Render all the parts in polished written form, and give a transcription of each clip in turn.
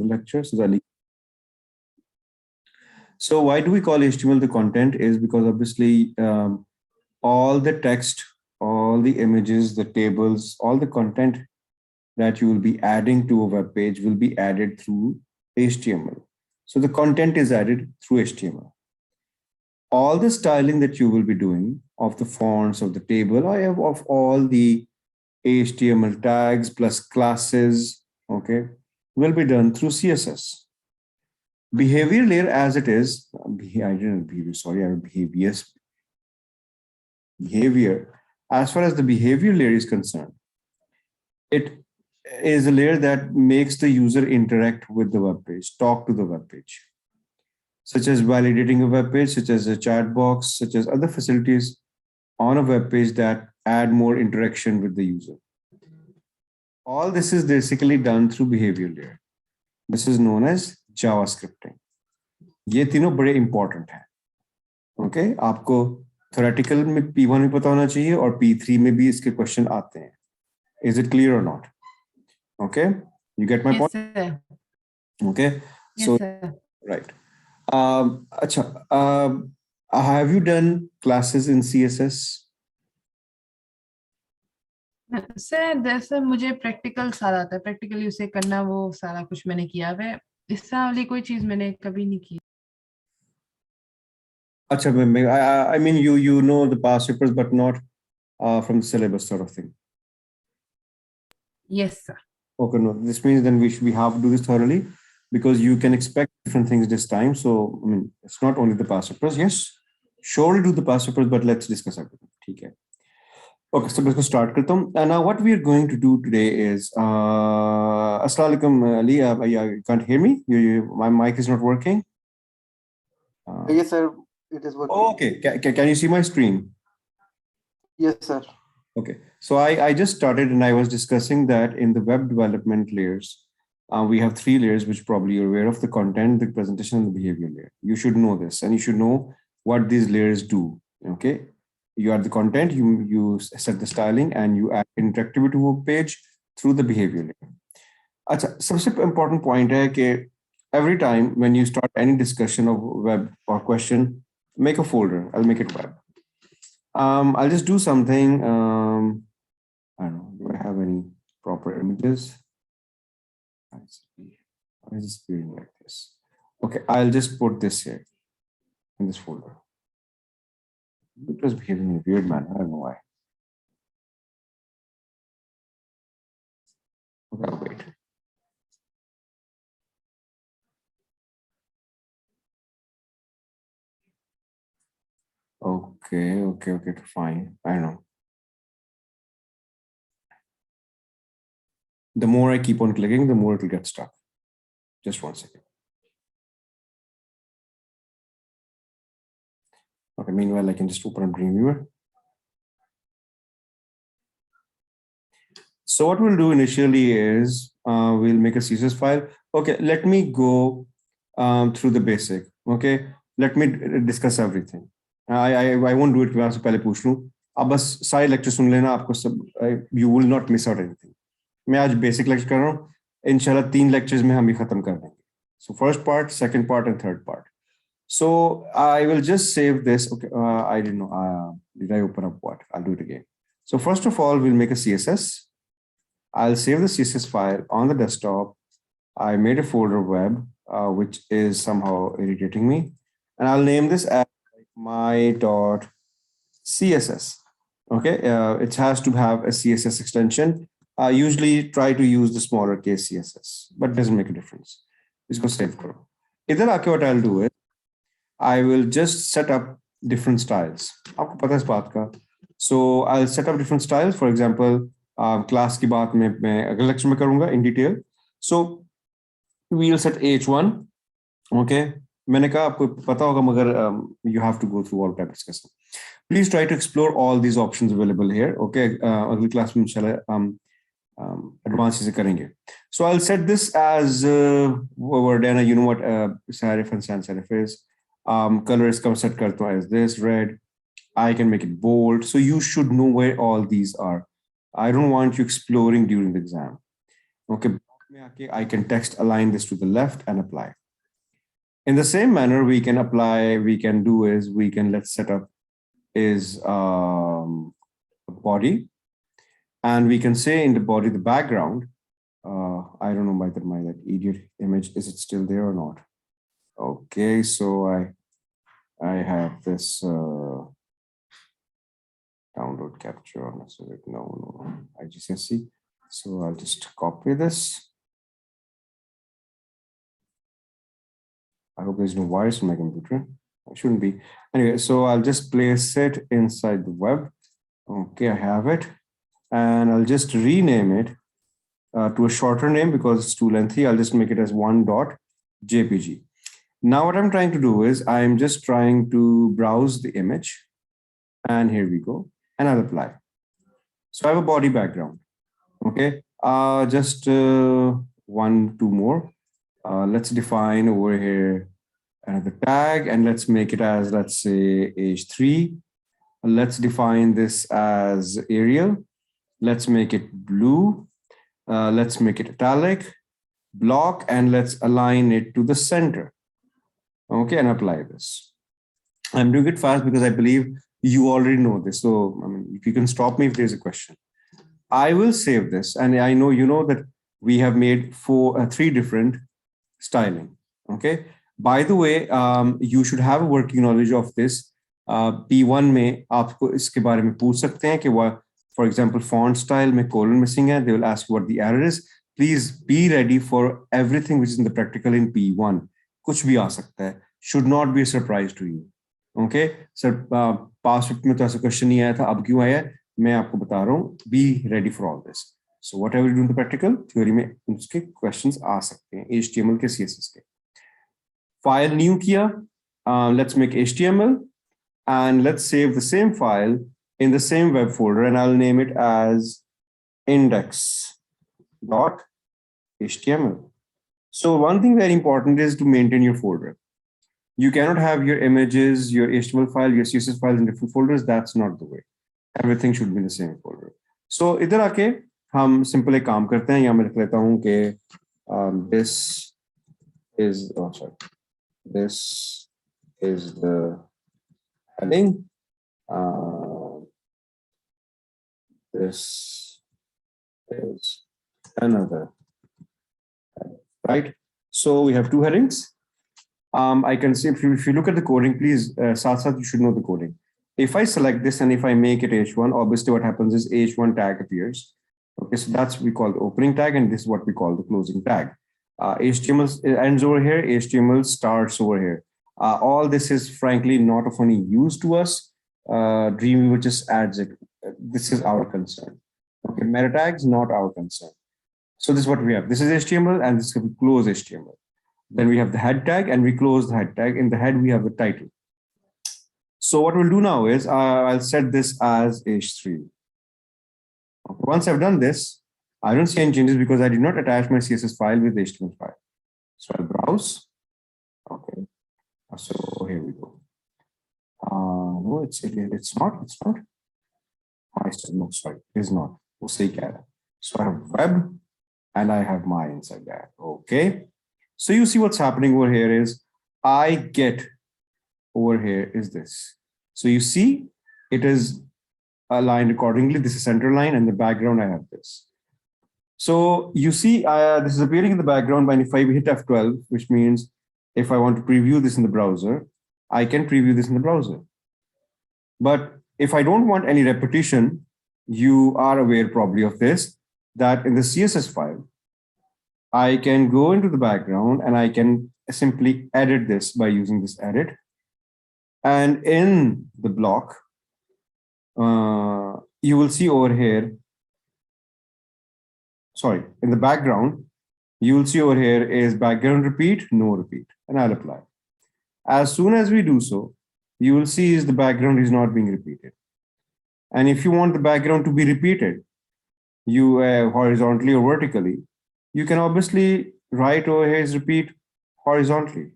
lecture. So why do we call HTML the content? Is because obviously all the text, all the images, the tables, all the content that you will be adding to a web page will be added through HTML. So the content is added through HTML. All the styling that you will be doing of the fonts, of the table, of all the HTML tags plus classes, okay, will be done through CSS. Behavior layer as it is, I didn't behavior, sorry, I have behaviors. Behavior, as far as the behavior layer is concerned, it is a layer that makes the user interact with the web page, talk to the web page, such as validating a web page, such as a chat box, such as other facilities on a web page that add more interaction with the user. All this is basically done through behavior layer. This is known as JavaScripting. ये तीनों बड़े important हैं. Okay, आपको theoretical में P1 में पता होना चाहिए और P3 में भी इसके question आते हैं. Is it clear or not? Okay, you get my point? Yes, sir. Okay, Yes, so sir. right. Have you done classes in CSS? Sir जैसे मुझे प्रैक्टिकल सारा आता है, प्रैक्टिकली उसे करना, वो सारा कुछ मैंने किया है. इस वाली कोई चीज मैंने कभी नहीं की. अच्छा, I mean you know the past papers but not from the syllabus sort of thing. Yes, sir. Okay, no, this means then we have to do this thoroughly because you can expect different things this time. So I mean, it's not only the past papers. Yes, surely do the past papers, but let's discuss everything. Okay. Okay, so let's start. And now what we are going to do today is, Assalamu alaikum, Ali, you can't hear me? My mic is not working. Yes, sir, it is working. Okay, can you see my screen? Yes, sir. Okay, so I just started and I was discussing that in the web development layers, we have three layers, which probably you're aware of: the content, the presentation, and the behavior layer. You should know this, and you should know what these layers do. Okay, you add the content, you set the styling, and you add interactivity to a page through the behavior layer. Achha, सबसे important point है कि every time when you start any discussion of web or question, make a folder. I'll make it web. I'll just do something. I don't know. Do I have any proper images? Why is this appearing like this? Okay, I'll just put this here in this folder. It was behaving in a weird manner. I don't know why. Okay, I'll wait. Okay, fine. I don't know. The more I keep on clicking, the more it will get stuck. Just 1 second. Okay, meanwhile, I can just open up Dreamweaver. So what we'll do initially is we'll make a Css file. Okay, let me go through the basic. Okay, let me discuss everything. I won't do it class से पहले पूछ लूँ. अब बस सारे lecture सुन लेना, आपको सब you will not miss out anything. मैं आज बेसिक लेक्चर कर रहा हूँ. इंशाल्लाह 3 लेक्चर्स में हम ये खत्म कर देंगे. So first part, second part, and third part. So I will just save this. Okay, I didn't know. Did I open up what? I'll do it again. So first of all, we'll make a CSS. I'll save the CSS file on the desktop. I made a folder web, which is somehow irritating me. And I'll name this as my.css. Okay, it has to have a CSS extension. I usually try to use the smaller case CSS, but it doesn't make a difference. Just go save karo. Idhar aake what I'll do is, I will just set up different styles. Aapko pata hai is baat ka. So I'll set up different styles. For example, class की बात में अगले lecture में करूँगा in detail. So we'll set h1. Okay. मैंने कहा आपको पता होगा मगर you have to go through all type discussion. Please try to explore all these options available here. Okay. अगली class में इंशाल्लाह advanced चीजें करेंगे. So I'll set this as Dana, you know what serif and sans serif is. Color is come set करता हूँ as this red. I can make it bold. So you should know where all these are. I don't want you exploring during the exam. Okay. I can text align this to the left and apply. In the same manner, we can let's set up is a body, and we can say in the body, the background, I don't know whether that idiot image, is it still there or not? Okay, so I have this download capture on it. No, IGCSE. So I'll just copy this. I hope there's no virus on my computer. It shouldn't be. Anyway, so I'll just place it inside the web. Okay, I have it. And I'll just rename it to a shorter name because it's too lengthy. I'll just make it as 1.jpg. Now what I'm trying to do is I'm just trying to browse the image. And here we go. And I'll apply. So I have a body background. Okay, just 2 more. Let's define over here another tag, and let's make it as, let's say, age 3. Let's define this as Arial. Let's make it blue. Let's make it italic, block, and let's align it to the center. Okay, and apply this. I'm doing it fast because I believe you already know this. So, I mean, if you can stop me if there's a question. I will save this, and I know you know that we have made 3 different styling. Okay. By the way, you should have a working knowledge of this. P1 में आपको इसके बारे में पूछ सकते हैं कि for example, font style में colon missing है. They will ask what the error is. Please be ready for everything which is in the practical in P1. कुछ भी आ सकता है. Should not be a surprise to you. Okay. Sir, past में तो ऐसा question नहीं आया था. अब क्यों आया? मैं आपको बता रहा हूँ. Be ready for all this. So whatever you do in the practical, theory में उसके questions आ सकते हैं. HTML के CSS के. File new किया. Let's make HTML and let's save the same file in the same web folder, and I'll name it as index.html. So one thing very important is to maintain your folder. You cannot have your images, your HTML file, your CSS files in different folders. That's not the way. Everything should be in the same folder. So इधर आके हम simple एक काम करते हैं. यहाँ मैं लिख लेता हूँ कि this is the heading. This is another heading, right? So we have 2 headings. I can see if you look at the coding, please, साथ you should know the coding. If I select this and if I make it H1, obviously what happens is H1 tag appears. Okay, so that's what we call the opening tag, and this is what we call the closing tag. HTML ends over here, HTML starts over here. All this is frankly not of any use to us. Dreamweaver just adds it. This is our concern. Okay, meta tags, not our concern. So this is what we have. This is HTML, and this is close HTML. Then we have the head tag, and we close the head tag. In the head, we have the title. So what we'll do now is I'll set this as H3. Okay, once I've done this, I don't see any changes because I did not attach my CSS file with the HTML file. So I'll browse. Okay. So here we go. No, it's not. No, sorry, it is not. So I have web and I have my inside that. Okay. So you see what's happening over here is I get over here is this. So you see it is aligned accordingly. This is center line, and the background I have this. So you see this is appearing in the background, but if I hit F12, which means if I want to preview this in the browser, I can preview this in the browser. But if I don't want any repetition, you are aware probably of this, that in the CSS file, I can go into the background and I can simply edit this by using this edit. And in the block, you will see over here, sorry, in the background, you will see over here is background repeat, no repeat, and I'll apply. As soon as we do so, you will see is the background is not being repeated. And if you want the background to be repeated, you horizontally or vertically, you can obviously write over here is repeat horizontally.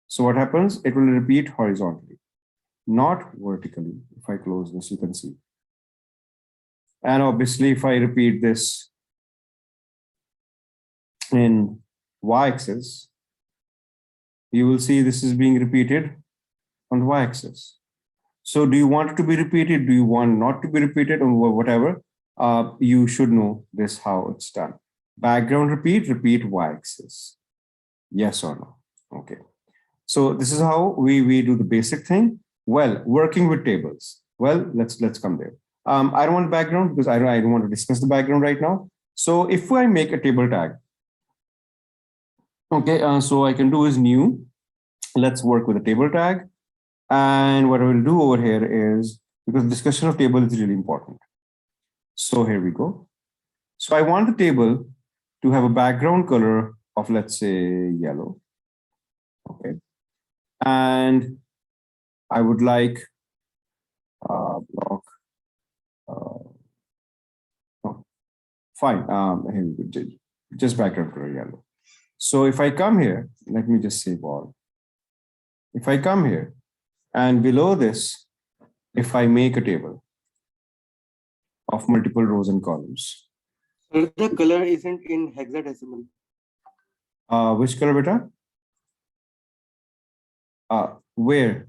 So what happens? It will repeat horizontally, not vertically. If I close this, you can see. And obviously, if I repeat this in y-axis, you will see this is being repeated on the y-axis. So do you want it to be repeated? Do you want not to be repeated, or whatever? You should know this how it's done. Background repeat y-axis. Yes or no? Okay. So this is how we do the basic thing. Well, working with tables. Well, let's come there. I don't want background because I don't want to discuss the background right now. So if I make a table tag, okay, so I can do is new. Let's work with a table tag. And what I will do over here is, because discussion of table is really important. So here we go. So I want the table to have a background color of, let's say, yellow. Okay. And I would like block. Oh, fine. Here we go. Just background color yellow. So if I come here, let me just save all. If I come here and below this, if I make a table of multiple rows and columns. Sir, the color isn't in hexadecimal. Which color, beta? Where?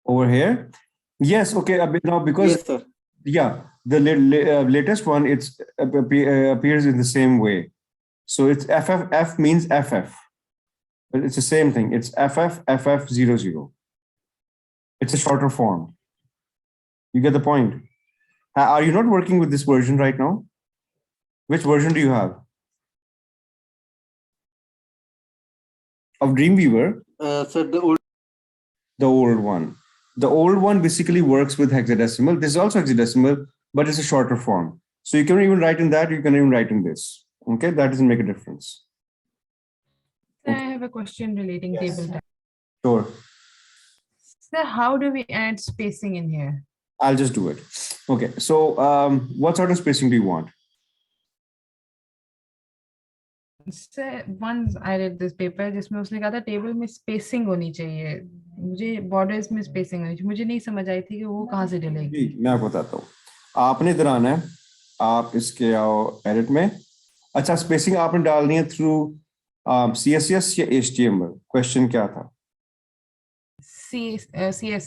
Over here? Yes. Okay. A bit now, because Yes, sir. yeah, the latest one appears in the same way. So it's FF. F means FF. But it's the same thing. It's FF00. It's a shorter form. You get the point. Are you not working with this version right now? Which version do you have? Of Dreamweaver? Sir, the old. The old one. The old one basically works with hexadecimal. This is also hexadecimal, but it's a shorter form. So you can even write in that, you can even write in this. Okay, that doesn't make a difference. I have a question relating table tag. Sure. So how do we add spacing in here? I'll just do it. Okay, so what sort of spacing do you want? So once I read this paper, जिसमें उसने कहा था table में spacing होनी चाहिए, मुझे borders में spacing होनी चाहिए, मुझे नहीं समझ आई थी कि वो कहाँ से डलेगी। मैं आपको बताता हूँ। आपने इधर आना है, आप इसके आओ एडिट में। अच्छा, स्पेसिंग आपने डालनी है थ्रू CSS या HTML? क्वेश्चन क्या था? CSS.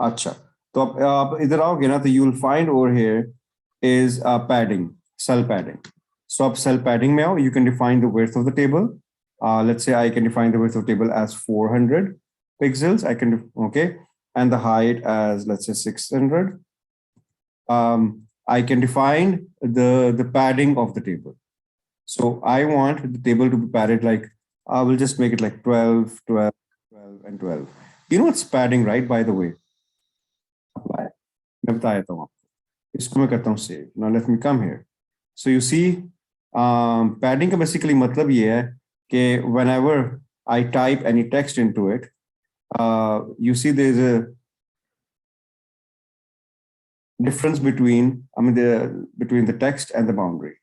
अच्छा, तो आप इधर आओगे ना, तो you will find over here is padding, cell padding. So आप cell padding में आओ, you can define the width of the table. Let's say I can define the width of the table as 400 pixels. I can, okay, and the height as, let's say, 600. I can define the padding of the table. So I want the table to be padded like, I will just make it like 12, 12, 12, and 12. You know what's padding, right? By the way, apply. मैं बता देता हूँ आपको. इसको मैं करता हूँ save. Now let me come here. So you see, padding का basically मतलब ये है कि whenever I type any text into it, you see there's a difference between, between the text and the boundary.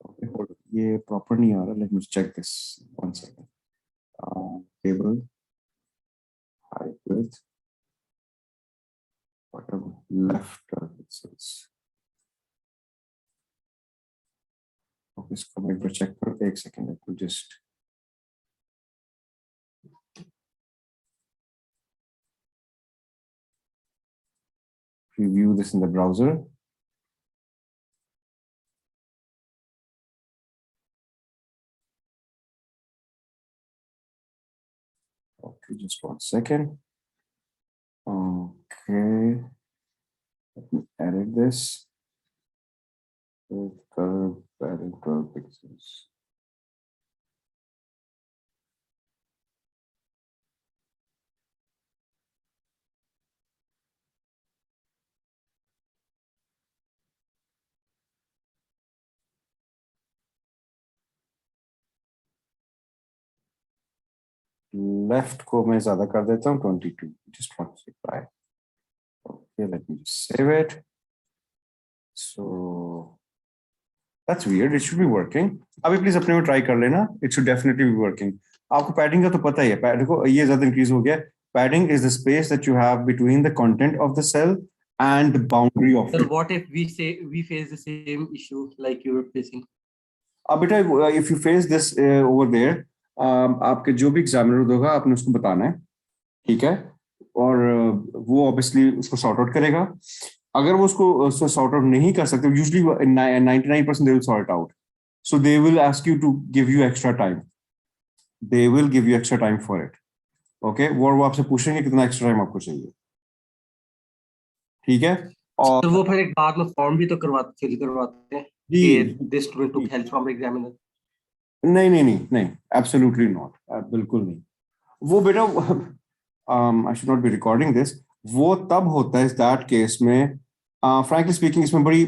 Okay, hold on. ये proper नहीं आ रहा. Let me check this 1 second. Table height width. Bottom left pixels. Okay, इसको मैं एक बार check करो. 1 second. Let me just. Preview this in the browser. Okay, just 1 second. Okay, let me edit this. With color padding 12 pixels. Left को मैं ज़्यादा कर देता हूँ 22. Just want to apply. Okay, let me just save it. So that's weird. It should be working. अभी please अपने में try कर लेना. It should definitely be working. आपको padding का तो पता ही है. Padding को ये ज़्यादा increase हो गया. Padding is the space that you have between the content of the cell and boundary of Sir, it. what if we say we face the same issue like you were facing? बेटा, if you face this over there, आपके जो भी examiner होगा आपने उसको बताना है, ठीक है, और वो ऑब्वियसली उसको सॉर्ट आउट करेगा. अगर वो उसको सॉर्ट आउट नहीं कर सकते, usually 99% they will sort out, so they will ask you to give you extra time. They will give you extra time for it. Okay, वो आपसे पूछेंगे कितना एक्स्ट्रा टाइम आपको चाहिए, ठीक है. और तो वो फिर एक बाद में फॉर्म भी तो फिल करवाते हैं कि this student took help from examiner. नहीं नहीं नहीं नहीं, एब्सोल्युटली नॉट, बिल्कुल नहीं. वो बेटा, I should not be recording this. वो तब होता है इस दैट केस में, फ्रैंकली स्पीकिंग, इसमें बड़ी